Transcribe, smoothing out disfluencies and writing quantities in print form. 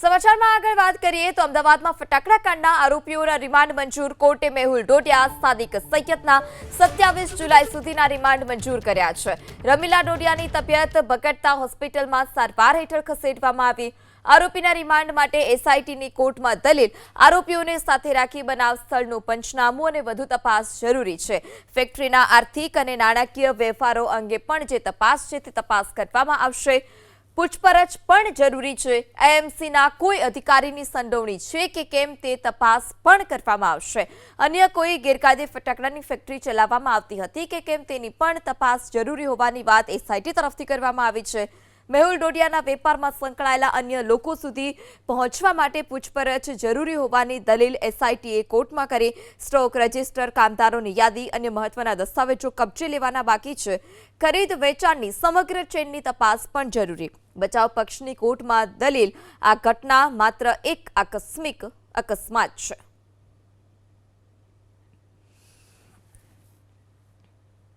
સમાચારમાં આગળ વાત કરીએ તો અમદાવાદમાં ફટાકડા કાંડના આરોપીઓના રિમાન્ડ મંજૂર. કોર્ટે મેહુલ ડોડિયા, સાદિક સૈયદના 27 જુલાઈ સુધીના રિમાન્ડ મંજૂર કર્યા છે. રમીલા ડોડિયાની તબિયત બગડતા હોસ્પિટલમાં સારવાર હેઠળ ખસેડવામાં આવી. આરોપીના રિમાન્ડ માટે એસઆઈટીની કોર્ટમાં દલીલ. આરોપીઓને સાથે રાખી બનાવ સ્થળનું પંચનામું અને વધુ તપાસ જરૂરી છે. ફેક્ટરીના આર્થિક અને નાણાકીય વ્યવહારો અંગે પણ જે તપાસ છે તે તપાસ કરવામાં આવશે. પૂછપરછ પણ જરૂરી છે. એએમસીના કોઈ અધિકારીની સંડોવણી છે કે કેમ તે તપાસ પણ કરવામાં આવશે. અન્ય કોઈ ગેરકાયદે ફટાકડાની ફેક્ટરી ચલાવવામાં આવતી હતી કે કેમ તેની પણ તપાસ જરૂરી હોવાની વાત એસઆઈટી તરફથી કરવામાં આવી છે. મેહુલ ડોડિયાના વેપારમાં સંકળાયેલા અન્ય લોકો સુધી પહોંચવા માટે પૂછપરછ જરૂરી હોવાની દલીલ એસઆઈટીએ કોર્ટમાં કરી. સ્ટોક રજિસ્ટર, કામદારોની યાદી અને મહત્વના દસ્તાવેજો કબજે લેવાના બાકી છે. ખરીદ વેચાણની સમગ્ર ચેનની તપાસ પણ જરૂરી. બચાવ પક્ષની કોર્ટમાં દલીલ. આ ઘટના માત્ર એક આકસ્મિક અકસ્માત છે.